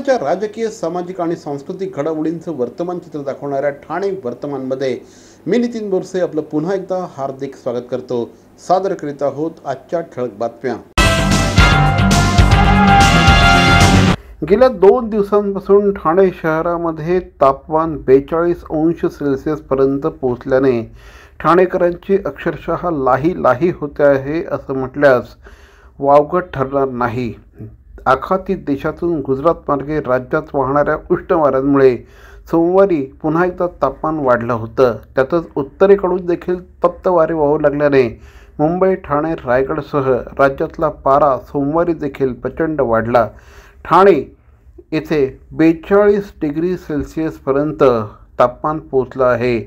महत्त्वाच्या राजकीय, सामाजिक आणि सांस्कृतिक घडामोडींचं वर्तमान चित्र दाखवणाऱ्या ठाणे वर्तमानमध्ये मी नितीन बोरसे आपलं पुन्हा एकदा हार्दिक स्वागत करतो। सादर करीत आहोत आजच्या ठळक बातम्या। गेल्या 2 दिवसांपासून ठाणे शहरामध्ये तापमान 42 अंश सेल्सिअस पर्यंत पोहोचल्याने ठाणेकरांची अक्षरशः लाही होते आहे असं म्हटल्यास वावगं ठरणार नाही। आखाती देशातून गुजरात मार्गे राज्यात वाहणाऱ्या उष्ण वाऱ्यांमुळे सोमवारी पुन्हा एकदा तापमान वाढलं होतं। त्यातच उत्तरेकडून देखील तप्त वारे वाहू लागल्याने मुंबई, ठाणे, रायगडसह राज्यातला पारा सोमवारी देखील प्रचंड वाढला। ठाणे येथे 42 डिग्री सेल्सिअसपर्यंत तापमान पोहोचलं आहे।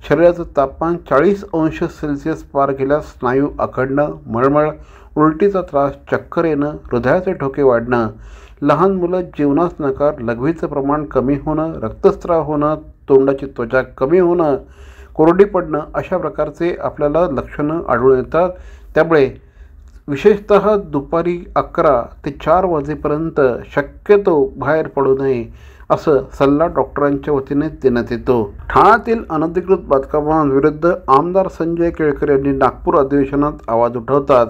शरीराचं तापमान 40 अंश सेल्सिअस पार केल्यास स्नायू आखडणं, मळमळ, उलटीचा त्रास, चक्कर येणं, हृदयाचे ठोके वाढणं, लहान मुलं जेवणास नकार, लघवीचं प्रमाण कमी होणं, रक्तस्राव होणं, तोंडाची त्वचा कमी होणं, कोरडी पडणं अशा प्रकारचे आपल्याला लक्षणं आढळून येतात। त्यामुळे विशेषतः दुपारी 11 ते 4 वाजेपर्यंत शक्यतो बाहेर पडू नये असं सल्ला डॉक्टरांच्या वतीने देण्यात येतो। ठाण्यातील अनधिकृत बांधकामांविरुद्ध आमदार संजय केळकर यांनी नागपूर अधिवेशनात आवाज उठवतात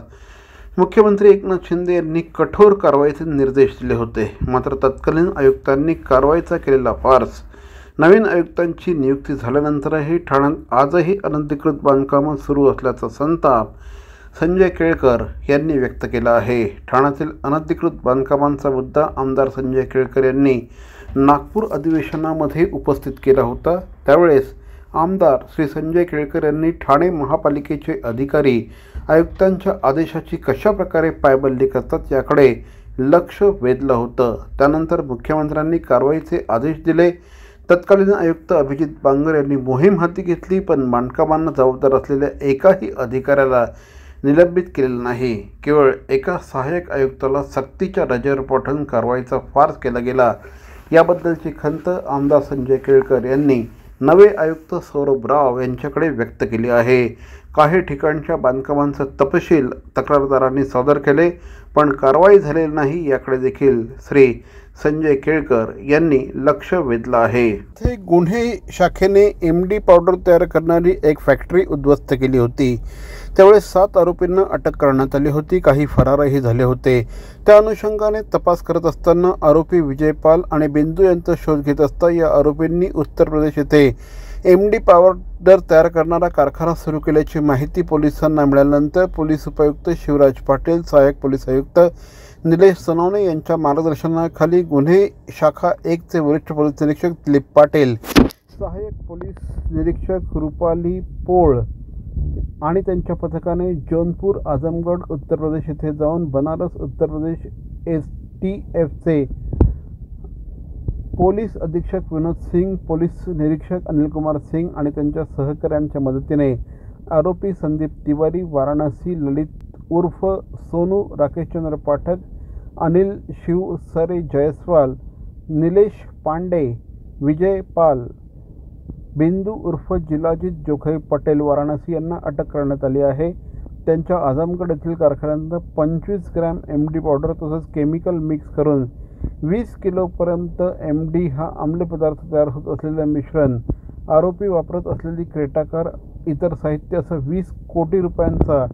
मुख्यमंत्री एकनाथ शिंदे यांनी कठोर कारवाईचे निर्देश दिले होते। मात्र तत्कालीन आयुक्तांनी कारवाईचा केलेला फार्स। नवीन आयुक्तांची नियुक्ती झाल्यानंतरही ठाण्यात आजही अनधिकृत बांधकामं सुरू असल्याचा संताप संजय केळकर यांनी व्यक्त केला आहे। ठाण्यातील अनधिकृत बांधकामांचा मुद्दा आमदार संजय केळकर यांनी नागपूर अधिवेशनामध्ये उपस्थित केला होता। त्यावेळेस आमदार श्री संजय केळकर यांनी ठाणे महापालिकेचे अधिकारी आयुक्तांच्या आदेशाची कशा प्रकारे पायबंदी करतात याकडे लक्ष वेधलं होतं। त्यानंतर मुख्यमंत्र्यांनी कारवाईचे आदेश दिले। तत्कालीन आयुक्त अभिजित बांगर यांनी मोहीम हाती घेतली, पण बांधकामांना जबाबदार असलेल्या एकाही अधिकाऱ्याला निलंबित केलेलं नाही। केवळ एका सहाय्यक आयुक्ताला सक्तीच्या रजेवर पाठवून कारवाईचा फार्स केला गेला। याबद्दलची खंत आमदार संजय केळकर यांनी नवे आयुक्त सौरभ राव यांच्याकडे व्यक्त केली आहे। काही ठिकाणच्या बांधकामांचा तपशील तक्रारदारांनी सादर केले, पण कारवाई झालेली नाही याकडे देखील श्री संजय केळकर यांनी लक्ष वेधलं आहे। ते गुन्हे शाखेने MD पावडर तयार करणारी एक फॅक्टरी उद्ध्वस्त केली होती। त्यावेळेस 7 आरोपींना अटक करण्यात आली होती, काही फरारही झाले होते। त्या अनुषंगाने तपास करत असताना आरोपी विजय पाल आणि बिंदू यांचा शोध घेत असता या आरोपींनी उत्तर प्रदेश येथे MD पावडर तयार करणारा कारखाना सुरू केल्याची माहिती पोलिसांना मिळाल्यानंतर पोलीस उपायुक्त शिवराज पाटील, सहाय्यक पोलीस आयुक्त निलेश सोनवणे यांच्या मार्गदर्शनाखाली गुन्हे शाखा 1 चे वरिष्ठ पोलीस निरीक्षक दिलीप पाटील, सहाय्यक पोलीस निरीक्षक रुपाली पोळ आणि त्यांच्या पथकाने जौनपूर, आजमगड उत्तर प्रदेश येथे जाऊन बनारस उत्तर प्रदेश STFचे पोलीस अधीक्षक विनोद सिंग, पोलीस निरीक्षक अनिल कुमार सिंग आणि त्यांच्या सहकाऱ्यांच्या मदतीने आरोपी संदीप तिवारी, वाराणसी ललित उर्फ सोनू, राकेशचंद्र पाठक, अनिल शिव सरे जयस्वाल, निलेश पांडे, विजय पाल, बिंदू उर्फ जिलाजीत जोखई पटेल वाराणसी यांना अटक करण्यात आली आहे। त्यांच्या आजमगड येथील कारखान्यात 25 ग्रॅम MD पावडर तसंच केमिकल मिक्स करून 20 किलोपर्यंत MD हा अंमली पदार्थ तयार होत असलेले मिश्रण आरोपी वापरत असलेली क्रेटा कार, इतर साहित्य असं 20 कोटी रुपयांचा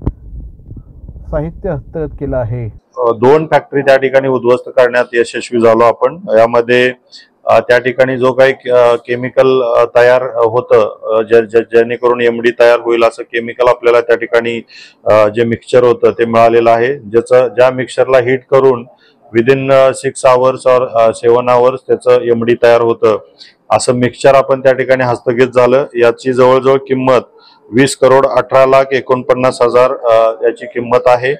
साहित्य हस्तगत केलं आहे। 2 फॅक्टरी त्या ठिकाणी उद्ध्वस्त करण्यात यशस्वी झालो आपण। यामध्ये त्या ठिकाणी जो काही केमिकल तयार होतं, जेणेकरून MD तयार होईल असं केमिकल आपल्याला त्या ठिकाणी जे मिक्सचर होतं ते मिळालेलं आहे। ज्या मिक्सचरला हीट करून विदिन 6 आवर्स और 7 आवर्स त्याचं MD तयार होतं असं मिक्सचर आपण त्या ठिकाणी हस्तगत झालं। याची जवळजवळ किंमत 20,18,49,000 याची किंमत आहे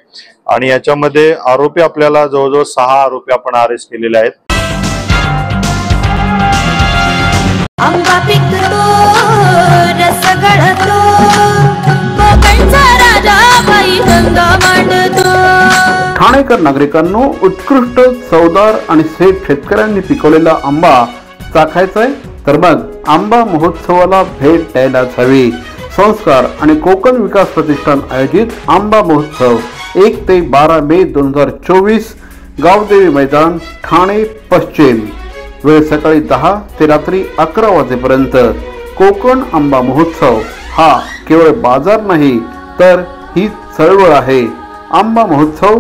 आणि याच्यामध्ये आरोपी आपल्याला जवळजवळ 6 आरोपी आपण अरेस्ट केलेले आहेत। आंबा पिकतो रस गळतो कोकणचा राजा बाई गंगा मांडतो। ठाणेकर नागरिकांनो, उत्कृष्ट चवदार आणि सेठ शेतकऱ्यांनी पिकवलेला आंबा चाखायचाय तर मग आंबा महोत्सवाला भेट द्यायलाच हवी। संस्कार आणि कोकण विकास प्रतिष्ठान आयोजित आंबा महोत्सव 1 ते 12 मे 2024 गावदेवी मैदान ठाणे पश्चिम। वेळ सकाळी 10 ते रात्री 11 वाजेपर्यंत. कोकण आंबा महोत्सव हा केवळ बाजार नाही तर ही चळवळ आहे. आंबा महोत्सव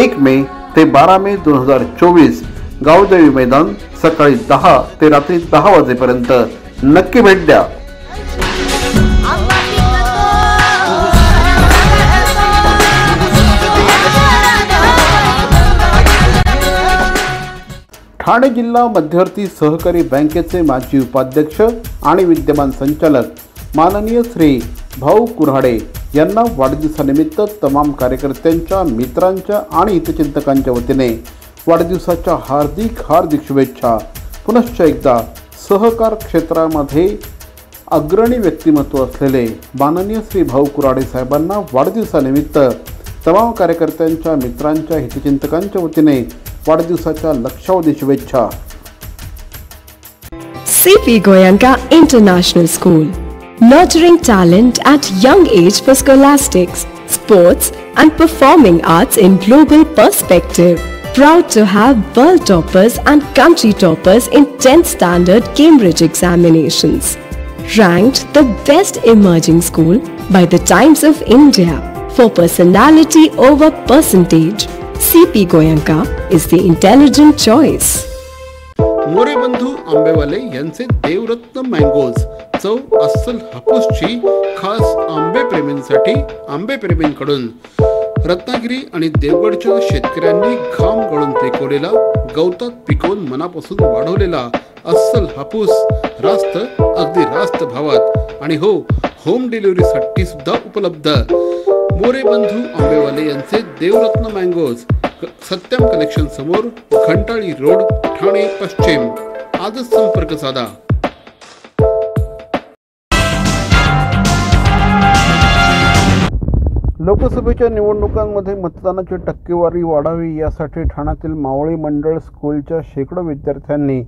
1 मे ते 12 मे 2024, गावदेवी मैदान, सकाळी 10 ते रात्री 10 वाजेपर्यंत. नक्की भेट द्या. ठाणे जिल्हा मध्यवर्ती सहकारी बँकेचे माजी उपाध्यक्ष आणि विद्यमान संचालक माननीय श्री भाऊ कुऱ्हाडे यांना वाढदिवसानिमित्त तमाम कार्यकर्त्यांच्या, मित्रांच्या आणि हितचिंतकांच्या वतीने वाढदिवसाच्या हार्दिक शुभेच्छा. पुनश्च एकदा सहकार क्षेत्रामध्ये अग्रणी व्यक्तिमत्व असलेले माननीय श्री भाऊ कुऱ्हाडे साहेबांना वाढदिवसानिमित्त तमाम कार्यकर्त्यांच्या, मित्रांच्या, हितचिंतकांच्या वतीने वाढदिवसाच्या लक्षावधी शुभेच्छा. CP Goenka International School, nurturing talent at young age for scholastics, sports and performing arts in global perspective. Proud to have world toppers and country toppers in 10th standard Cambridge examinations. Ranked the best emerging school by the Times of India for personality over percentage. CP Goenka is the intelligent choice. More बंधू आंबेवाले यांचे Devratna mangoes, चव अस्सल हापूसची, खास आंबेप्रेमींसाठी, आंबेप्रेमींकडून. रत्नागिरी आणि देवगडच्या शेतकऱ्यांनी घाम गळून पिकवलेला, गवतात पिकवून मनापासून वाढवलेला अस्सल हापूस, रास्त, अगदी रास्त भावात आणि हो, होम डिलिव्हरीसाठी सुद्धा उपलब्ध. मोरे बंधू आंबेवाले यांचे देवरत्न मँगोज, सत्यम कलेक्शन समोर, घंटाळी रोड, ठाणे पश्चिम. आजच संपर्क साधा. लोकसभेच्या निवडणुकांमध्ये मतदानाची टक्केवारी वाढावी यासाठी ठाण्यातील मावळी मंडळ स्कूलच्या शेकडो विद्यार्थ्यांनी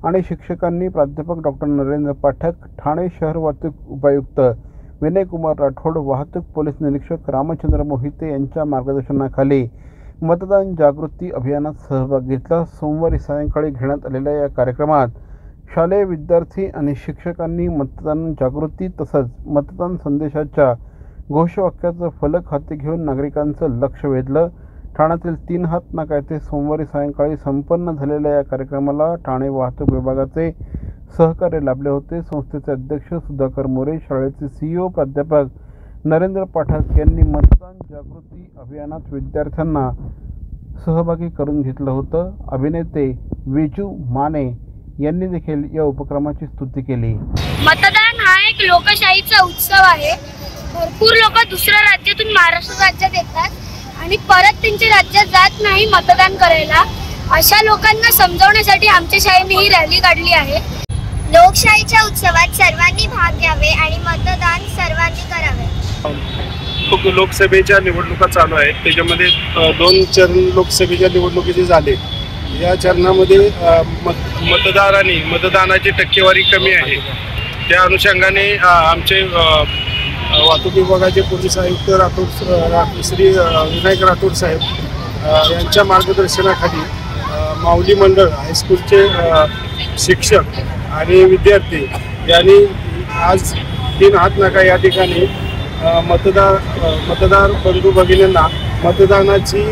आणि शिक्षकांनी प्राध्यापक डॉक्टर नरेंद्र पाठक, ठाणे शहर वाहतूक उपायुक्त विनय कुमार राठोड, वाहतूक पोलीस निरीक्षक रामचंद्र मोहिते यांच्या मार्गदर्शनाखाली मतदान जागृती अभियानात सहभाग घेतला. सोमवारी सायंकाळी घेण्यात आलेल्या या कार्यक्रमात शालेय विद्यार्थी आणि शिक्षकांनी मतदान जागृती तसंच मतदान संदेशाच्या घोषवाक्याचं फलक हाती घेऊन नागरिकांचं लक्ष वेधलं. ठाण्यातील 3 हात नाका येथे सोमवारी सायंकाळी संपन्न झालेल्या या कार्यक्रमाला ठाणे वाहतूक विभागाचे सहकार्य लाभले होते. संस्थेचे अध्यक्ष सुधाकर मोरे, शाळेचे CEO प्राध्यापक नरेंद्र पाठक यांनी मतदान जागृती अभियानात विद्यार्थ्यांना सहभागी करून घेतलं होतं. अभिनेते विजू माने यांनी देखील या उपक्रमाची स्तुती केली. मतदान हा एक लोकशाहीचा उत्सव आहे. भरपूर लोक दुसऱ्या राज्यातून महाराष्ट्र राज्यात येतात आणि परत त्यांच्या राज्यात जात नाही मतदान करायला. अशा लोकांना समजवण्यासाठी आमच्या शाळेने ही रॅली काढली आहे. लोकशाहीच्या उत्सवात सर्वांनी भाग घ्यावे आणि मतदान सर्वांनी करावे. लोकसभेच्या निवडणुका चालू आहेत. त्याच्यामध्ये 2 चरण लोकसभेच्या निवडणुकीचे झाले. या चरणामध्ये मतदारांनी मतदानाची टक्केवारी कमी आहे. त्या अनुषंगाने आमचे वाहतूक विभागाचे पोलीस आयुक्त श्री विनायक राठोड साहेब यांच्या मार्गदर्शनाखाली माऊली मंडळ हायस्कूलचे शिक्षक आणि विद्यार्थी यांनी आज 3 हात नाका या ठिकाणी मतदार बंधू भगिनींना मतदानाची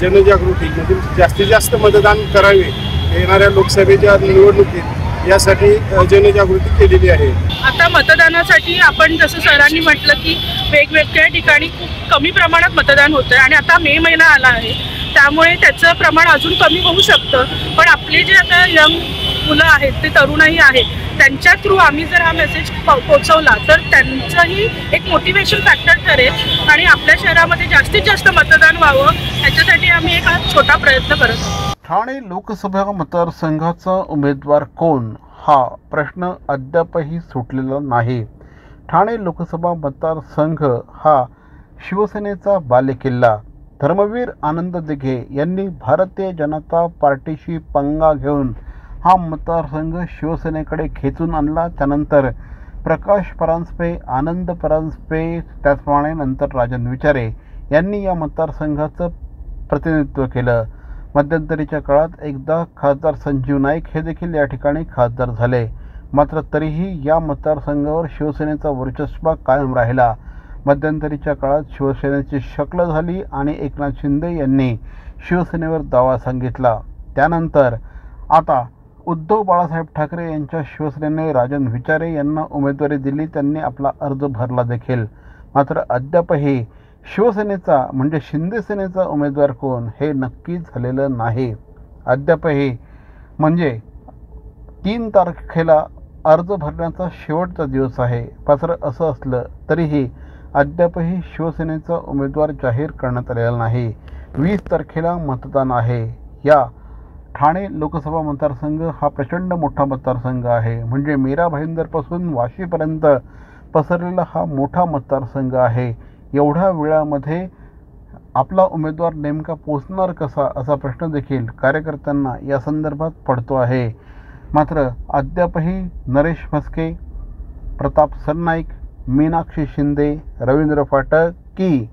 जनजागृती म्हणजे जास्तीत जास्त मतदान करावे येणाऱ्या लोकसभेच्या निवडणुकीत यासाठी जनजागृती केलेली आहे. आता मतदानासाठी आपण जसं सरांनी म्हटलं की वेगवेगळ्या ठिकाणी खूप कमी प्रमाणात मतदान होतं आणि आता मे महिना आला आहे त्यामुळे त्याचं प्रमाण अजून कमी होऊ शकतं. पण आपले जे आता यंग मुलं आहेत ते तरुणही आहेत त्यांच्या थ्रू आम्ही जर हा मेसेज पोहोचवला तर त्यांचंही एक मोटिवेशन फॅक्टर ठरेल आणि आपल्या शहरामध्ये जास्तीत जास्त मतदान व्हावं याच्यासाठी आम्ही एक छोटा प्रयत्न करत आहोत. ठाणे लोकसभा मतदारसंघाचा उमेदवार कोण हा प्रश्न अद्यापही सुटलेला नाही. ठाणे लोकसभा मतदारसंघ हा शिवसेनेचा बालेकिल्ला. धर्मवीर आनंद दिघे यांनी भारतीय जनता पार्टीशी पंगा घेऊन हा मतदारसंघ शिवसेनेकडे खेचून आणला. त्यानंतर प्रकाश परांजपे, आनंद परांजपे, त्याचप्रमाणे नंतर राजन विचारे यांनी या मतदारसंघाचं प्रतिनिधित्व केलं. मध्यंतरीच्या काळात एकदा खासदार संजीव नाईक हे देखील या ठिकाणी खासदार झाले, मात्र तरीही या मतदारसंघावर शिवसेनेचा वर्चस्व कायम राहिला. मध्यंतरीच्या काळात शिवसेनेची शक्ल झाली आणि एकनाथ शिंदे यांनी शिवसेनेवर दावा सांगितला. त्यानंतर आता उद्धव बाळासाहेब ठाकरे यांच्या शिवसेनेने राजन विचारे यांना उमेदवारी दिली. त्यांनी आपला अर्ज भरला देखील, मात्र अद्यापही शिवसेनेचा म्हणजे शिंदे सेनेचा उमेदवार कोण हे नक्की झालेलं नाही. अद्यापही म्हणजे 3 तारखेला अर्ज भरण्याचा शेवटचा दिवस आहे. मात्र असं असलं तरीही अद्यापही शिवसेनेचा उमेदवार जाहीर करण्यात आलेला नाही. 20 तारखेला मतदान आहे. या ठाणे लोकसभा मतदारसंघ हा प्रचंड मोठा मतदारसंघ आहे. म्हणजे मीरा भाईंदरपासून वाशीपर्यंत पसरलेला हा मोठा मतदारसंघ आहे. एवढ्या वेळामध्ये आपला उमेदवार नेमका पोचणार कसा असा प्रश्न देखील कार्यकर्त्यांना या संदर्भात पडतो आहे. मात्र अद्यापही नरेश म्हस्के, प्रताप सरनाईक, मीनाक्षी शिंदे, रवींद्र फाटक की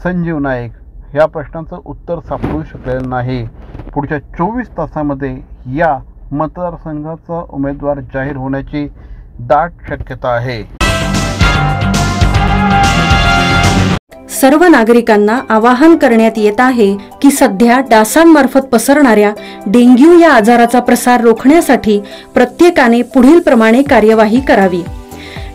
संजीव नाईक या प्रश्नाचं उत्तर सापडू शकलेलं नाही. पुढच्या 24 तासामध्ये या मतदारसंघाचा उमेदवार जाहीर होण्याची दाट शक्यता आहे. सर्व नागरिकांना आवाहन करण्यात येत आहे की सध्या डासांमार्फत पसरणाऱ्या डेंग्यू या आजाराचा प्रसार रोखण्यासाठी प्रत्येकाने पुढील प्रमाणे कार्यवाही करावी.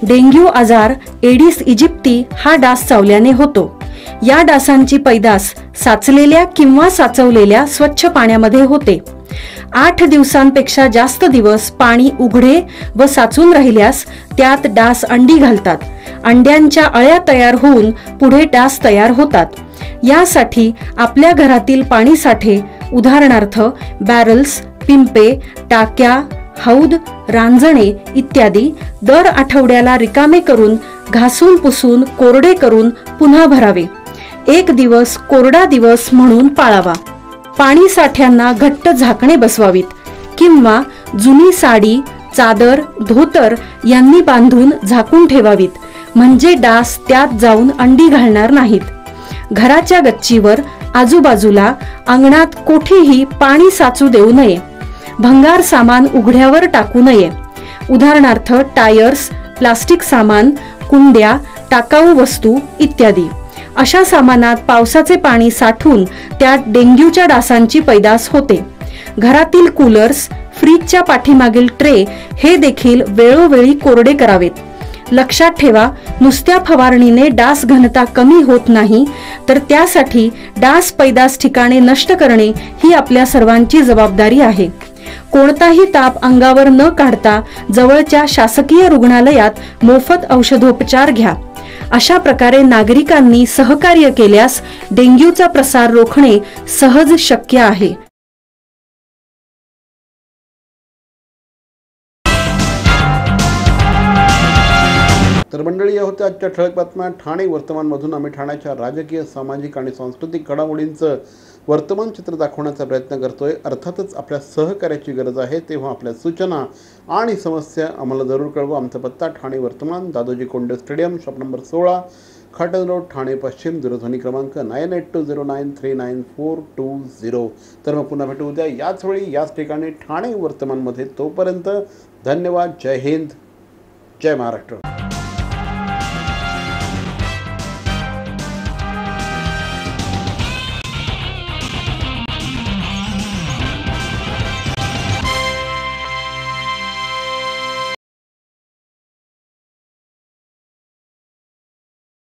डेंग्यू आजार एडिस इजिप्ती हा डास चावल्याने होतो. या डासांची पैदास साचलेल्या किंवा साचवलेल्या स्वच्छ पाण्यामध्ये होते. 8 दिवसांपेक्षा जास्त दिवस पाणी उघडे व साचून राहिल्यास त्यात डास अंडी घालतात. अंड्यांच्या अळ्या तयार होऊन पुढे डास तयार होतात. यासाठी आपल्या घरातील पाणी साठे उदाहरणार्थ बॅरल्स, पिंपे, टाक्या, हौद, रांजणे इत्यादी दर आठवड्याला रिकामे करून घासून पुसून कोरडे करून पुन्हा भरावे. 1 दिवस कोरडा दिवस म्हणून पाळावा. पाणी साठ्यांना घट्ट झाकणे बसवावीत किंवा जुनी साडी, चादर, धोतर यांनी बांधून झाकून ठेवावीत, म्हणजे डास त्यात जाऊन अंडी घालणार नाहीत. घराच्या गच्चीवर, आजूबाजूला, अंगणात कोठेही पाणी साचू देऊ नये. भंगार सामान उघड्यावर टाकू नये. उदाहरणार्थ टायर्स, प्लास्टिक सामान, कुंड्या, टाकाऊ वस्तू इत्यादी. अशा सामानात पावसाचे पाणी साठून त्यात डेंग्यूच्या डासांची पैदास होते. घरातील कूलर्स, फ्रीजच्या पाठीमागील ट्रे हे देखील वेळोवेळी कोरडे करावेत. लक्षात ठेवा, नुसत्या फवारणीने डास घनता कमी होत नाही, तर त्यासाठी डास पैदास ठिकाणे नष्ट करणे ही आपल्या सर्वांची जबाबदारी आहे. कोणताही ताप अंगावर न काढता जवळच्या शासकीय रुग्णालयात मोफत औषधोपचार घ्या. अशा प्रकारे नागरिकांनी सहकार्य केल्यास डेंग्यूचा प्रसार रोखणे सहज शक्य आहे. तर मंडळी, या होत्या आजच्या ठळक बातम्या ठाणे वर्तमानमधून. आम्ही ठाण्याच्या राजकीय, सामाजिक आणि सांस्कृतिक घडामोडींचं वर्तमान चित्र दाखवण्याचा प्रयत्न करतोय. अर्थातच आपल्या सहकार्याची गरज आहे, तेव्हा आपल्या सूचना आणि समस्या आम्हाला जरूर कळवा. आमचा पत्ता ठाणे वर्तमान, Dadoji Konde stadium, shop number 16, Khatan road, Thane पश्चिम. दूरध्वनी क्रमांक 9820939420. तर मग पुन्हा भेटू उद्या याच वेळी याच ठिकाणी ठाणे वर्तमानमध्ये. तोपर्यंत धन्यवाद. जय हिंद, जय महाराष्ट्र.